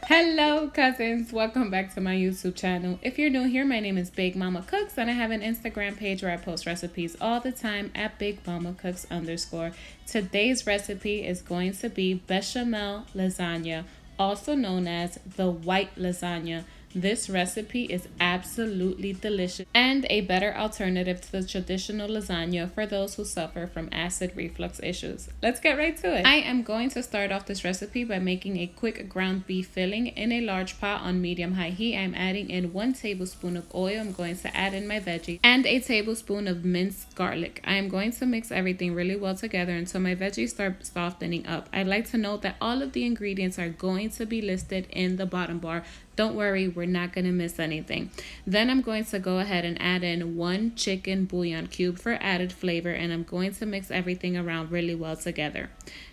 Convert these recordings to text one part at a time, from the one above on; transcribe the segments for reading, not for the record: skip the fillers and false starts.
Hello cousins, welcome back to my YouTube channel. If you're new here, my name is Big Mama Cooks and I have an Instagram page where I post recipes all the time at Big Mama Cooks _. Today's recipe is going to be bechamel lasagna, also known as the white lasagna. This recipe is absolutely delicious and a better alternative to the traditional lasagna for those who suffer from acid reflux issues. Let's get right to it. I am going to start off this recipe by making a quick ground beef filling in a large pot on medium-high heat. I'm adding in 1 tablespoon of oil. I'm going to add in my veggies and a tablespoon of minced garlic. I am going to mix everything really well together until my veggies start softening up. I'd like to note that all of the ingredients are going to be listed in the bottom bar. Don't worry, we're not going to miss anything. Then I'm going to go ahead and add in 1 chicken bouillon cube for added flavor, and I'm going to mix everything around really well together.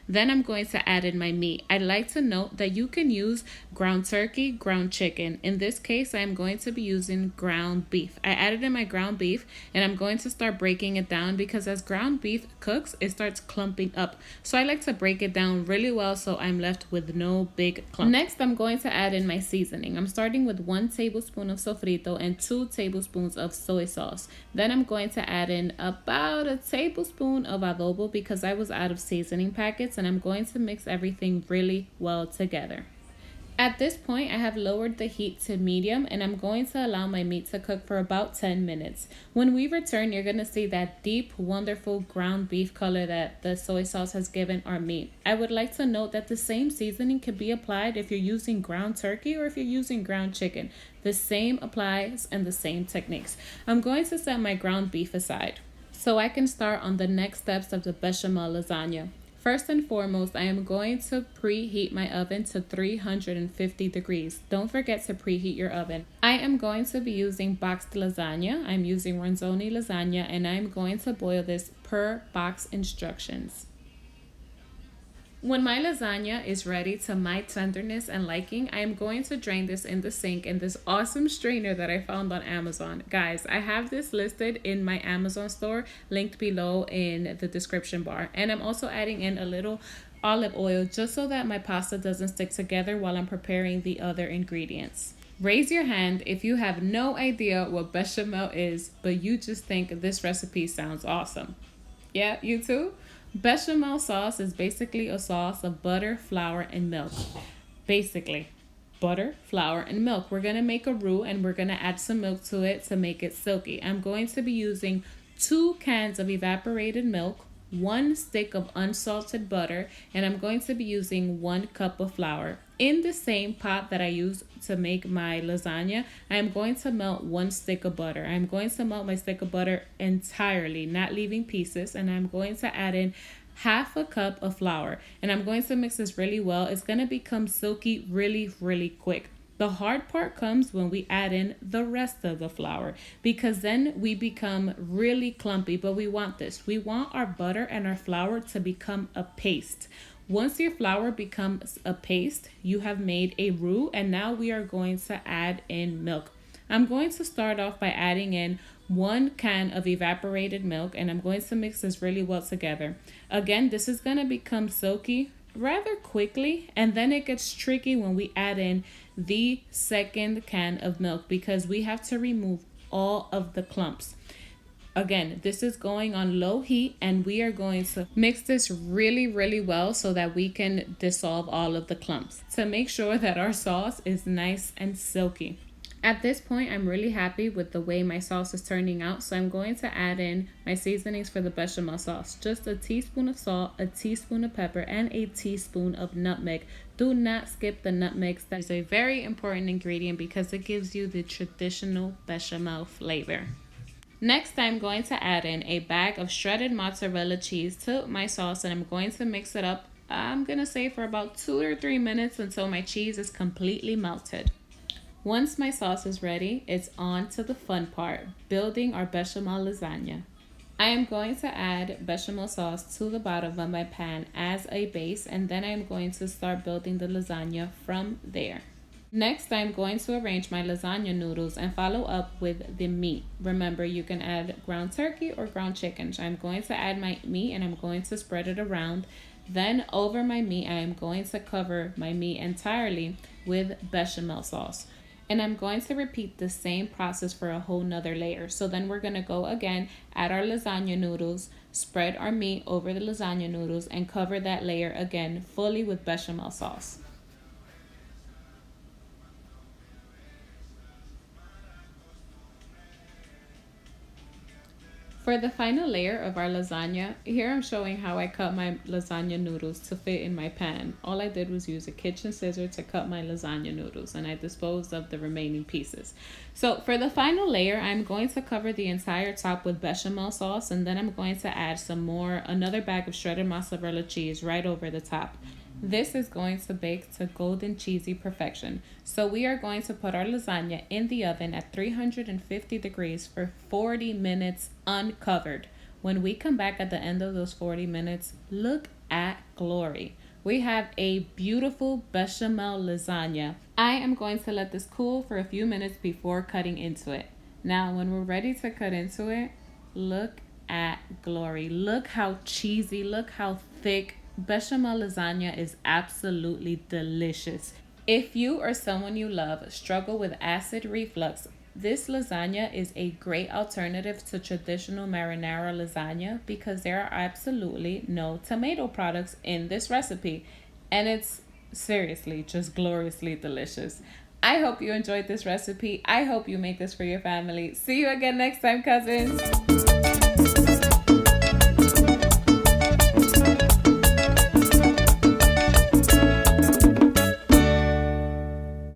Then I'm going to add in my meat. I'd like to note that you can use ground turkey, ground chicken. In this case, I'm going to be using ground beef. I added in my ground beef and I'm going to start breaking it down because as ground beef cooks, it starts clumping up. So I like to break it down really well so I'm left with no big clumps. Next, I'm going to add in my seasoning. I'm starting with 1 tablespoon of Sofrito and 2 tablespoons of soy sauce. Then I'm going to add in about a tablespoon of adobo because I was out of seasoning packets, and I'm going to mix everything really well together. At this point, I have lowered the heat to medium and I'm going to allow my meat to cook for about 10 minutes. When we return, you're going to see that deep, wonderful ground beef color that the soy sauce has given our meat. I would like to note that the same seasoning can be applied if you're using ground turkey or if you're using ground chicken. The same applies and the same techniques. I'm going to set my ground beef aside so I can start on the next steps of the bechamel lasagna. First and foremost, I am going to preheat my oven to 350 degrees. Don't forget to preheat your oven. I am going to be using boxed lasagna. I'm using Ronzoni lasagna and I'm going to boil this per box instructions. When my lasagna is ready to my tenderness and liking, I am going to drain this in the sink in this awesome strainer that I found on Amazon. Guys, I have this listed in my Amazon store, linked below in the description bar. And I'm also adding in a little olive oil just so that my pasta doesn't stick together while I'm preparing the other ingredients. Raise your hand if you have no idea what bechamel is, but you just think this recipe sounds awesome. Yeah, you too? Bechamel sauce is basically a sauce of butter, flour, and milk. Basically, butter, flour, and milk. We're going to make a roux and we're going to add some milk to it to make it silky. I'm going to be using 2 cans of evaporated milk, 1 stick of unsalted butter, and I'm going to be using 1 cup of flour. In the same pot that I use to make my lasagna, I'm going to melt 1 stick of butter. I'm going to melt my stick of butter entirely, not leaving pieces, and I'm going to add in half a cup of flour. And I'm going to mix this really well. It's going to become silky really quick. The hard part comes when we add in the rest of the flour because then we become really clumpy, but we want this. We want our butter and our flour to become a paste. Once your flour becomes a paste, you have made a roux, and now we are going to add in milk. I'm going to start off by adding in 1 can of evaporated milk, and I'm going to mix this really well together. Again, this is going to become silky rather quickly, and then it gets tricky when we add in the 2nd can of milk because we have to remove all of the clumps. Again, this is going on low heat and we are going to mix this really well so that we can dissolve all of the clumps to make sure that our sauce is nice and silky. At this point, I'm really happy with the way my sauce is turning out, so I'm going to add in my seasonings for the bechamel sauce. Just a teaspoon of salt, a teaspoon of pepper, and a teaspoon of nutmeg. Do not skip the nutmegs. That is a very important ingredient because it gives you the traditional bechamel flavor. Next, I'm going to add in a bag of shredded mozzarella cheese to my sauce, and I'm going to mix it up, I'm going to say for about 2 or 3 minutes until my cheese is completely melted. Once my sauce is ready, it's on to the fun part, building our bechamel lasagna. I am going to add bechamel sauce to the bottom of my pan as a base, and then I'm going to start building the lasagna from there. Next, I'm going to arrange my lasagna noodles and follow up with the meat. Remember, you can add ground turkey or ground chicken. So I'm going to add my meat and I'm going to spread it around. Then over my meat, I am going to cover my meat entirely with bechamel sauce. And I'm going to repeat the same process for a whole nother layer. So then we're going to go again, add our lasagna noodles, spread our meat over the lasagna noodles, and cover that layer again fully with bechamel sauce. For the final layer of our lasagna, here I'm showing how I cut my lasagna noodles to fit in my pan. All I did was use a kitchen scissor to cut my lasagna noodles, and I disposed of the remaining pieces. So for the final layer, I'm going to cover the entire top with bechamel sauce, and then I'm going to add another bag of shredded mozzarella cheese right over the top. This is going to bake to golden cheesy perfection. So we are going to put our lasagna in the oven at 350 degrees for 40 minutes uncovered. When we come back at the end of those 40 minutes, look at glory. We have a beautiful bechamel lasagna. I am going to let this cool for a few minutes before cutting into it. Now, when we're ready to cut into it, look at glory. Look how cheesy, look how thick. Bechamel lasagna is absolutely delicious. If you or someone you love struggle with acid reflux, this lasagna is a great alternative to traditional marinara lasagna because there are absolutely no tomato products in this recipe, and it's seriously just gloriously delicious. I hope you enjoyed this recipe. I hope you make this for your family. See you again next time, cousins.